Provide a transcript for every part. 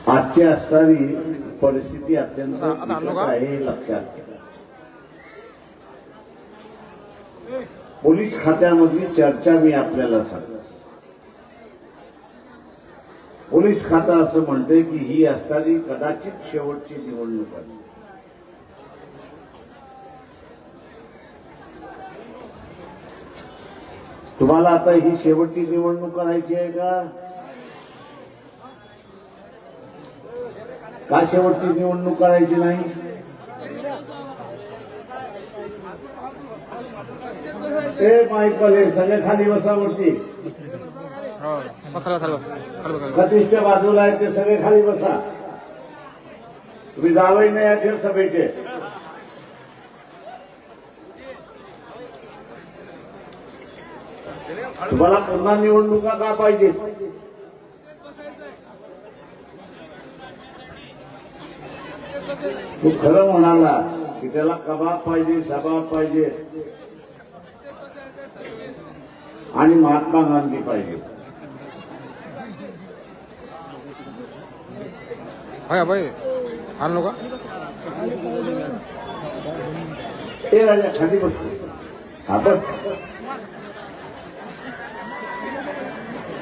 आजची असणारी परिस्थिती अत्यंत बिकट आहे हे लक्षात घ्या. पोलीस खात्यामधली चर्चा मी आपल्याला सांगतो. पोलीस खातं असं म्हणते की ही असणारी कदाचित शेवटची निवडणूक आहे. तुम्हाला आता ही शेवटची निवडणूक करायची आहे का शेवटची निवडणूक करायची नाही? ते माईकवाले सगळे खाली बसावरती सतीशच्या बाजूला आहेत ते सगळे खाली बसा. तुम्ही जावई नाही आहेत सभेचे. तुम्हाला पुन्हा निवडणुका का पाहिजे? तू खरं म्हणाला की त्याला कबाब पाहिजे, शबाब पाहिजे आणि महात्मा गांधी पाहिजे. आणलो का ते राजा खाली बसतो. आपण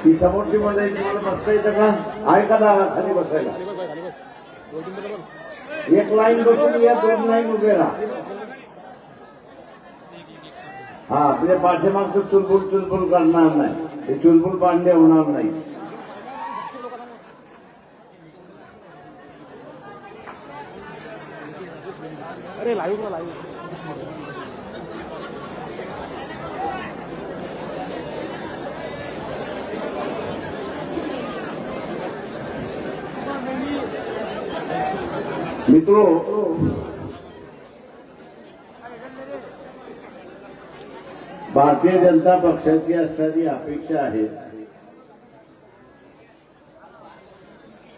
ही समोरची मध्ये तुम्हाला बसता येतं का? आहे का दादा खाली बसायला? एक लाईन बसून या, 2 लाईन उभे राहा. हा आपल्या पाठीमागचं चुलबुल चुलबुल करणार नाही. हे चुलबुल पांडे होणार नाही. अरे लाईव्ह लाईव्ह मित्रो, भारतीय जनता पक्षाची असणारी अपेक्षा आहे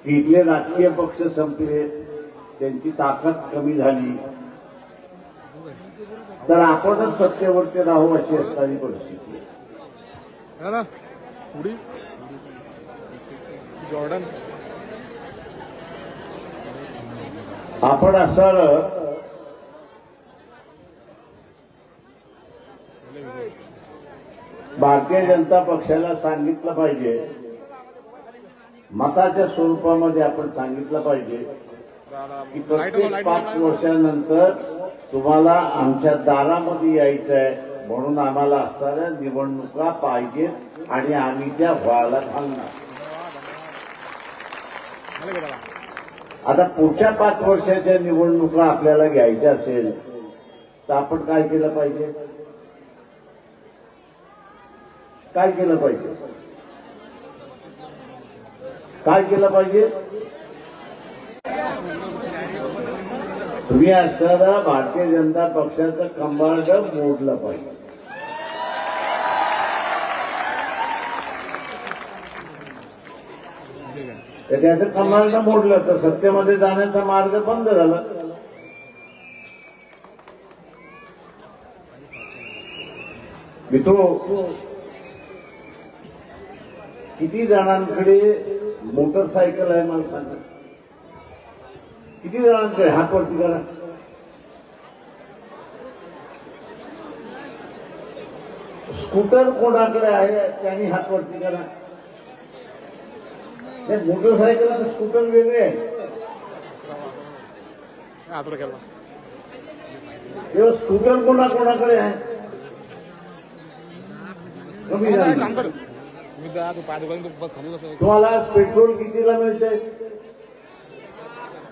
की इथले राजकीय पक्ष संपले, त्यांची ताकद कमी झाली तर आपणच सत्तेवरती राहू अशी असणारी परिस्थिती आहे. जॉर्डन आपण असं भारतीय जनता पक्षाला सांगितलं पाहिजे, मताच्या स्वरूपामध्ये आपण सांगितलं पाहिजे की प्रत्येक 5 वर्षानंतर तुम्हाला आमच्या दारामध्ये यायचं आहे, म्हणून आम्हाला असणाऱ्या निवडणुका पाहिजेत आणि आम्ही त्या व्हायला सांगणार. आता पुढच्या 5 वर्षाच्या निवडणुका आपल्याला घ्यायच्या असेल तर आपण काय केलं पाहिजे? काय केलं पाहिजे? काय केलं पाहिजे? तुम्ही असणारा भारतीय जनता पक्षाचं कंबाड मोडलं पाहिजे. त्याचं कंबाड मोडलं तर सत्तेमध्ये जाण्याचा मार्ग बंद झाला. मित्रो, किती जणांकडे मोटरसायकल आहे मला सांगा? किती जणांकडे? हातवरती करा. स्कूटर कोणाकडे आहे त्यांनी हातवरती करा. मोटरसायकल आणि स्कूटर वेगळे आहे. तेव्हा स्कूटर कोणाकोणाकडे आहे? कमी झाली. तुम्हाला आज पेट्रोल कितीला मिळतंय?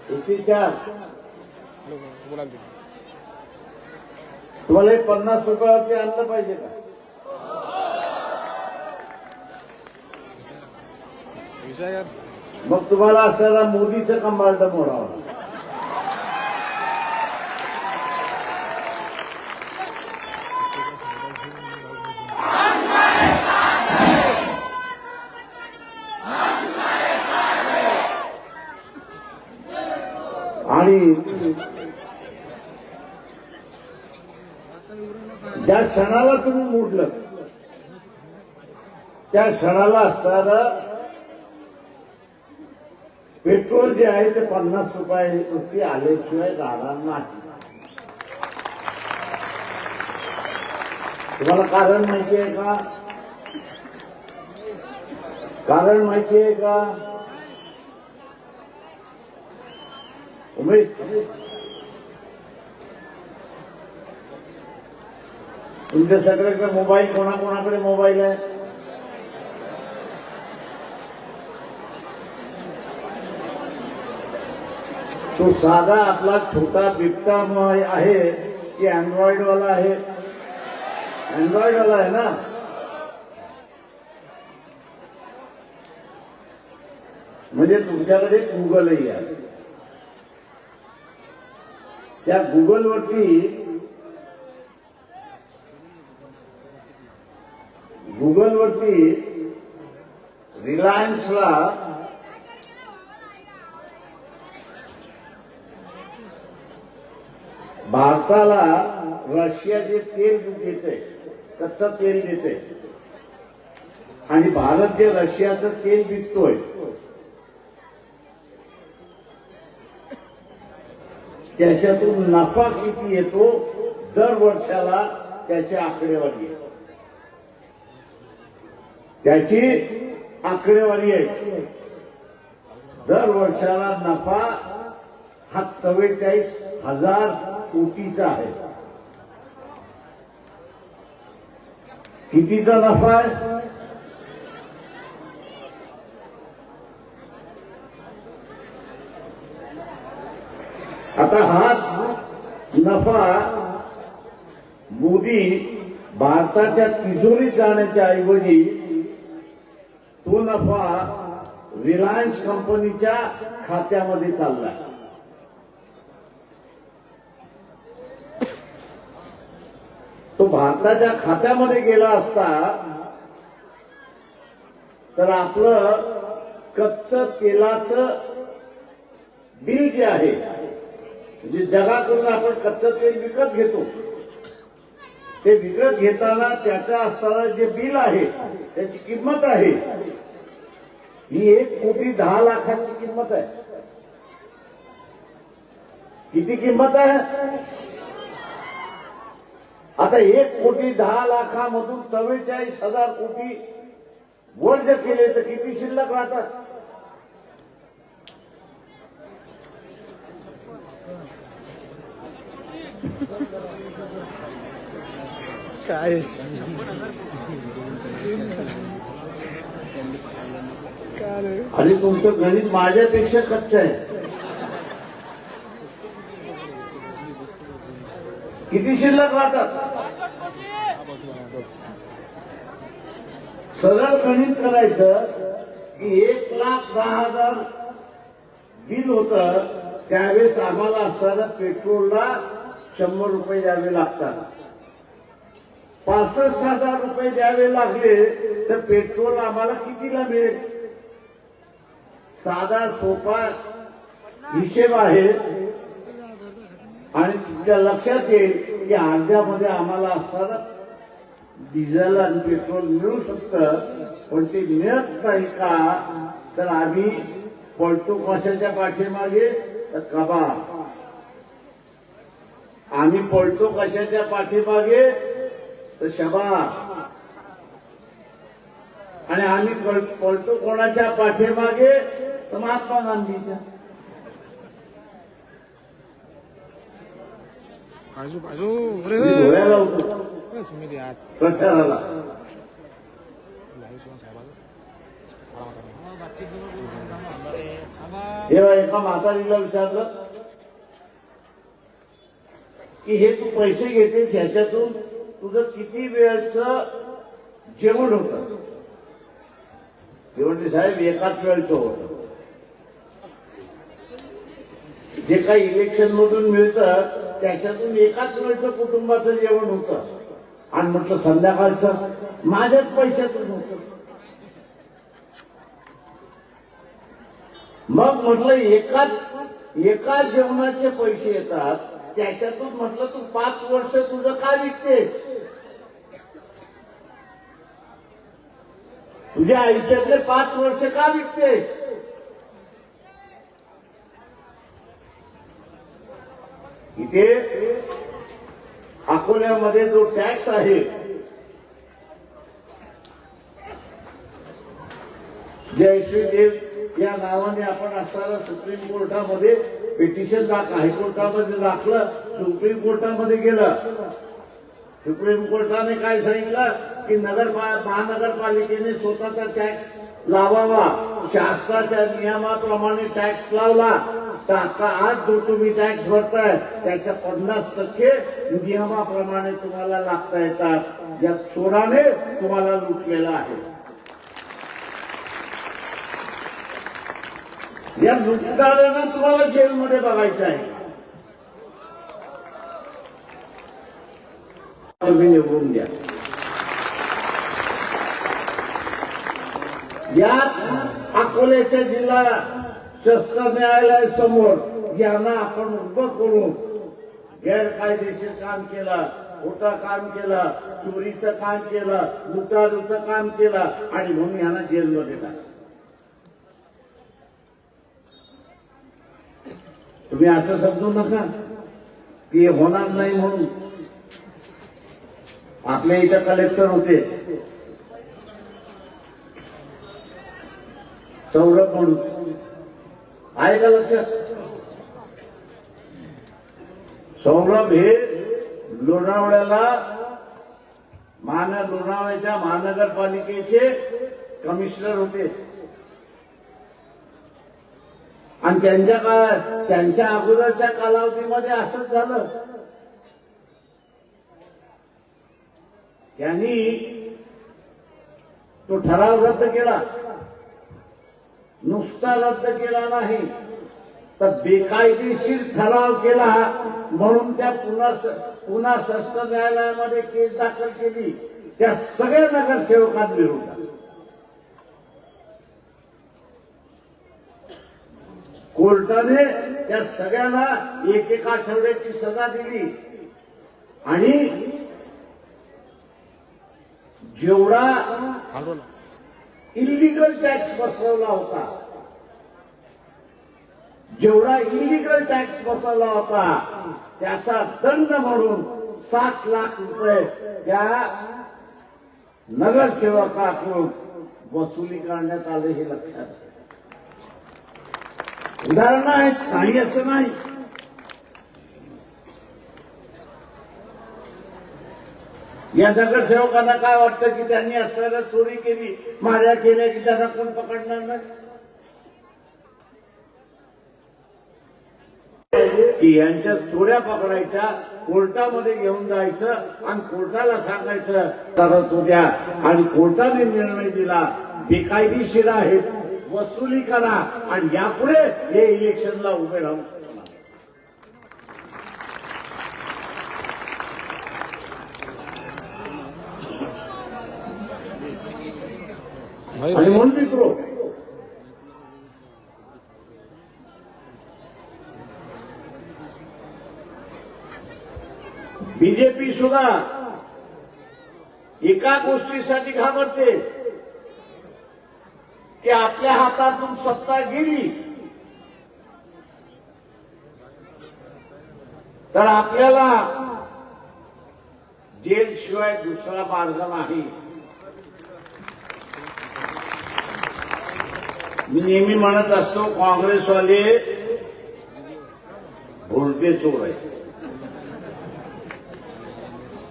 104. तुम्हाला हे 50 रुपयावरती आणलं पाहिजे का? मग तुम्हाला असणारा मोदीचं कंबाल्ड मोडावं. आणि ज्या क्षणाला तुम्ही मोडलं त्या क्षणाला असणारा पेट्रोल जे आहे ते 50 रुपयावरती आल्याशिवाय राहणार नाही. तुम्हाला कारण माहिती आहे का? कारण माहिती आहे का? उमेश, तुमच्या सगळ्याकडे मोबाईल, कोणाकोणाकडे मोबाईल आहे? तो साधा आपला छोटा बिबटा आहे की अँड्रॉइड वाला आहे? अँड्रॉइड वाला आहे ना. म्हणजे तुमच्याकडे गुगलही आहे. त्या गुगलवरती रिलायन्सला भारताला रशिया जे तेल देते, कच्चं तेल देते, आणि भारत जे रशियाचं तेल विकतोय त्याच्यातून नफा किती येतो दर वर्षाला त्याची आकडेवारी आहे. त्याची आकडेवारी आहे. दर वर्षाला नफा हा 44,000 कोटीचा आहे. कितीचा नफा आहे? आता हा नफा मोदी भारताच्या तिजोरीत जाण्याच्या ऐवजी तो नफा रिलायन्स कंपनीच्या खात्यामध्ये चालला. तो भारताच्या खात्यामध्ये गेला असता तर आपलं कच्चं तेलाचं बिल जे आहे, म्हणजे जगाकडून आपण कच्चं तेल विकत घेतो, ते विकत घेताना त्याचं असणारं जे बिल आहे त्याची किंमत आहे ही 1,10,00,000ची किंमत आहे. किती किंमत आहे? आता 1,10,00,000मधून 44,000 कोटी वर्ज केले तर किती शिल्लक राहतात? काय आणि तुमचं गणित माझ्यापेक्षा कच्चं आहे. किती शिल्लक राहतात? सरळ गणित करायचं की 1,10,000 बिल होतं, त्यावेळेस आम्हाला असताना पेट्रोलला 100 रुपये द्यावे लागतात. 65,000 रुपये द्यावे लागले तर पेट्रोल आम्हाला कितीला मिळेल? साधा सोपा हिशेब आहे आणि तुमच्या लक्षात येईल की अर्ध्यामध्ये आम्हाला असताना डिझेल आणि पेट्रोल मिळू शकतं. पण ते मिळत नाही का? तर आम्ही पळतो कशाच्या पाठीमागे? तर कबा. आम्ही पळतो कशाच्या पाठीमागे? तर शबा. आणि आम्ही पळतो कोणाच्या पाठीमागे? तर महात्मा गांधीच्या. बाजू बाजू धुळ्याला होतो प्रचाराला. जेव्हा एका म्हातारीला विचारलं की हे तू पैसे घेते ह्याच्यातून तुझं किती वेळचं जेवण होतं? जेवण साहेब एकाच वेळचं होतं. जे काही इलेक्शन मधून मिळतं त्याच्यातून एकाच वेळचं कुटुंबाचं जेवण होतं. आणि म्हटलं संध्याकाळचं माझ्याच पैशातून होतं. मग म्हटलं एका जेवणाचे पैसे येतात त्याच्यातून म्हटलं तू 5 वर्ष तुझं का विकतेस? तुझ्या आयुष्यातले 5 वर्ष का विकतेस? इथे अकोल्यामध्ये जो टॅक्स आहे, जय श्री देव या नावाने आपण असताना सुप्रीम कोर्टामध्ये पिटिशन हायकोर्टामध्ये दाखलं, सुप्रीम कोर्टामध्ये गेलं. सुप्रीम कोर्टाने काय सांगितलं की महानगरपालिकेने स्वतःचा टॅक्स लावावा. शासनाच्या नियमाप्रमाणे टॅक्स लावला तर आता आज जो तुम्ही टॅक्स भरताय त्याच्या 50% नियमाप्रमाणे तुम्हाला लागता येतात. या चोराने तुम्हाला लुटलेला आहे. या लुटणाऱ्यांना तुम्हाला जेलमध्ये बघायचं आहे. तुम्ही निवडून द्या. यात अकोल्याच्या जिल्हा शस्त्र न्यायालयासमोर यांना आपण उभं करून गैरकायदेशीर काम केलं, खोटं काम केलं, चोरीचं काम केलं, लुटारूचं काम केलं आणि म्हणून यांना जेलमध्ये टाकलं. तुम्ही असं समजू नका की हे होणार नाही म्हणून. आपल्या इथं कलेक्टर होते सौरभ म्हणून, आहे का लक्षात? सौरभ हे लोणावळ्याला लोणावळ्याच्या महानगरपालिकेचे कमिशनर होते आणि त्यांच्या अगोदरच्या कालावधीमध्ये असंच झालं. त्यांनी तो ठराव रद्द केला. नुसता रद्द केला नाही तर बेकायदेशीर ठराव केला म्हणून त्या पुन्हा सत्र न्यायालयामध्ये केस दाखल केली त्या सगळ्या नगरसेवकांविरोधात. कोर्टाने त्या सगळ्यांना एक आठवड्याची सजा दिली आणि जेवढा इलिगल टॅक्स बसवला होता, त्याचा दंड म्हणून 7 लाख रुपये त्या नगरसेवकाकडून वसुली करण्यात आले. हे लक्षात घ्या. उदाहरण आहेत, काही असं नाही. या नगरसेवकांना काय वाटतं की त्यांनी असं चोरी केली, माऱ्या केल्या की त्यांना कोण पकडणार नाही? की यांच्या चोऱ्या पकडायच्या, कोर्टामध्ये घेऊन जायचं आणि कोर्टाला सांगायचं करत होत्या आणि कोर्टाने निर्णय दिला बेकायदेशीर आहेत, वसुली करा आणि यापुढे हे इलेक्शनला उभे राहून. आणि म्हणून मित्रो, बीजेपी सुद्धा एका गोष्टीसाठी घाबरते की आपल्या हातातून सत्ता गेली तर आपल्याला जेल शिवाय दुसरा मार्ग नाही. मी नेहमी म्हणत असतो काँग्रेसवाले भोलटे चोर आहे.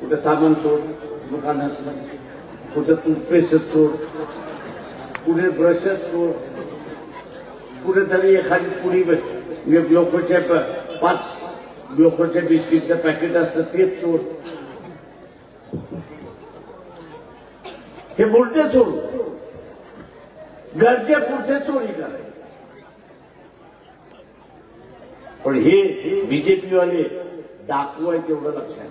कुठे सामान चोर दुकानात, कुठे टूथपेस्ट चोर, कुठे ब्रश चोर, कुठेतरी एखादी पुडी ग्लोकोच्या 5 ग्लोकोच्या बिस्किटचं पॅकेट असतं तेच चोर. हे भोलटे चोर गरजेपुरते चोरी करायचे. पण हे बीजेपीवाले डाकू आहे तेवढं लक्षात.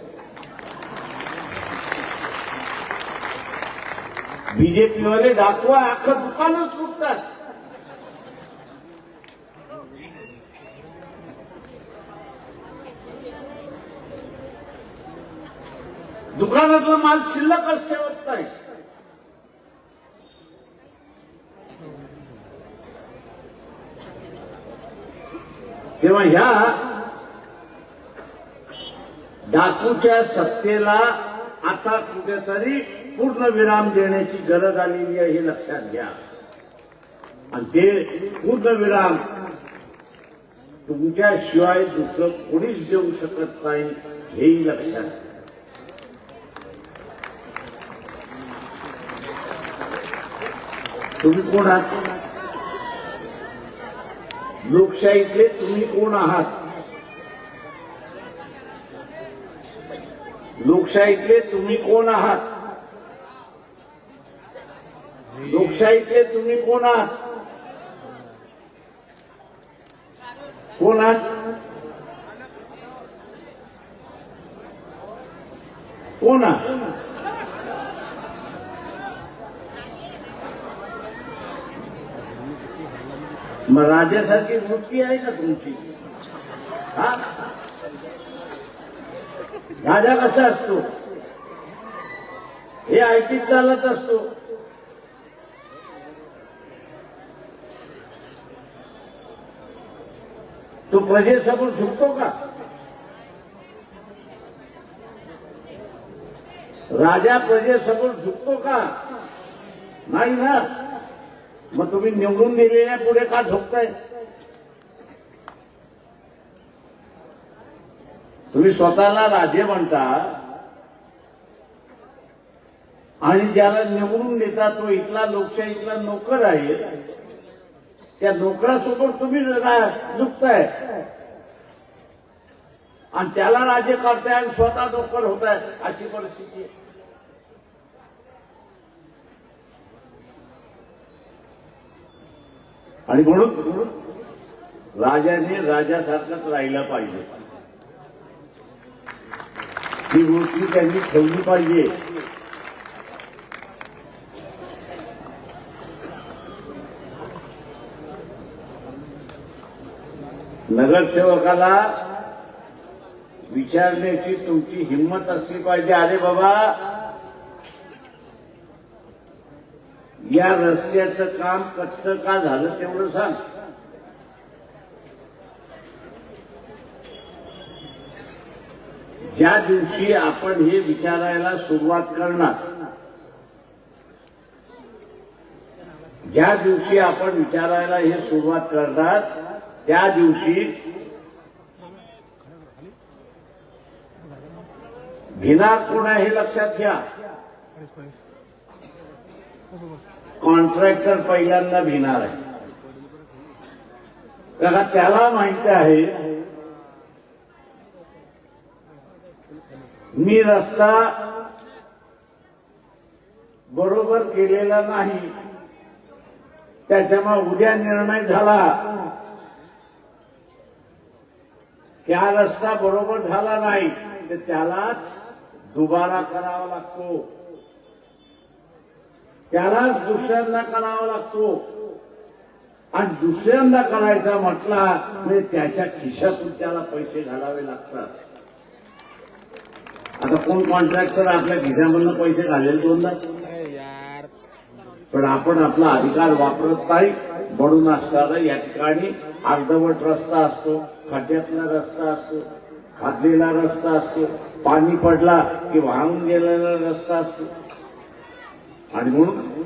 बीजेपीवाले डाकू आहे, अख्खं दुकानच लुटतात. दुकानातला माल शिल्लकच ठेवत नाही. तेव्हा ह्या डाकूच्या सत्तेला आता कुठेतरी पूर्णविराम देण्याची गरज आलेली आहे हे लक्षात घ्या. आणि ते पूर्णविराम तुमच्याशिवाय दुसरं कोणीच देऊ शकत नाही हेही लक्षात घ्या. तुम्ही कोण आहात? लोकशाहीतले तुम्ही कोण आहात? लोकशाहीतले तुम्ही कोण आहात? लोकशाहीतले तुम्ही कोण आहात? कोण आहात? कोण आहात? मग राजासारखी वृत्ती आहे का तुमची? हा, राजा कसा असतो? हे आयटीत चालत असतो. तो प्रजेसमोर झुकतो का? राजा प्रजेसमोर झुकतो का? नाही ना. मग तुम्ही निवडून दिलेल्या पुढे का झोपताय? तुम्ही स्वतःला राजे म्हणता आणि ज्याला निवडून देता तो इथला लोकशाहीतला नोकर आहे. त्या नोकरासोबत तुम्ही झुकताय आणि त्याला राजे करताय आणि स्वतः नोकर होताय. अशी परिस्थिती आहे. आणि म्हणून राजाने राजासारखंच राहिलं पाहिजे. ही वृत्ती त्यांनी ठेवली पाहिजे. नगरसेवकाला विचारण्याची तुमची हिंमत असली पाहिजे. अरे बाबा, या रस्त्याचं काम कच्चं का झालं तेवढं सांग. ज्या दिवशी आपण हे विचारायला सुरुवात करणार, ज्या दिवशी आपण विचारायला हे सुरुवात करणार त्या दिवशी भिनार कोण आहे हे लक्षात घ्या. कॉन्ट्रॅक्टर पहिल्यांदा भिनार आहे. कारण त्याला माहिती आहे मी रस्ता बरोबर केलेला नाही, त्याच्यामुळे उद्या निर्णय झाला की हा रस्ता बरोबर झाला नाही तर त्यालाच दुबारा करावा लागतो, त्यालाच दुसऱ्यांदा करावा लागतो. आणि दुसऱ्यांदा करायचा म्हटला म्हणजे त्याच्या खिशातून त्याला पैसे घालावे लागतात. आता कोण कॉन्ट्रॅक्टर आपल्या खिशामधून पैसे घालेल दोनदा? पण आपण आपला अधिकार वापरत नाही. म्हणून असताना या ठिकाणी अर्धवट रस्ता असतो, खड्ड्यातला रस्ता असतो, खादलेला रस्ता असतो, पाणी पडला की वाहून गेलेला रस्ता असतो. आणि म्हणून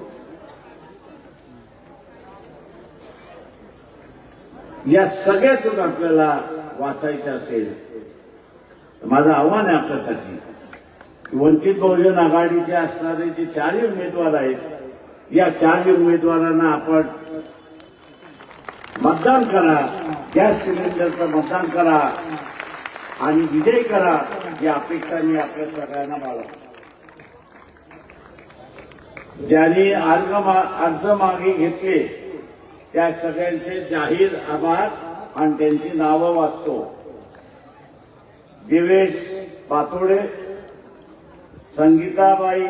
या सगळ्यातून आपल्याला वाचायचं असेल तर माझं आव्हान आहे आपल्यासाठी, वंचित बहुजन आघाडीचे असणारे जे 4 उमेदवार आहेत, या 4 उमेदवारांना आपण मतदान करा, गॅस सिलेंडरचं मतदान करा आणि विजयी करा, या अपेक्षा मी आपल्या सगळ्यांना बाळगतो. ज्यांनी अर्ज मागे घेतले त्या सगळ्यांचे जाहीर आभार आणि त्यांची नावं वाचतो. दिवेश पातोडे, संगीताबाई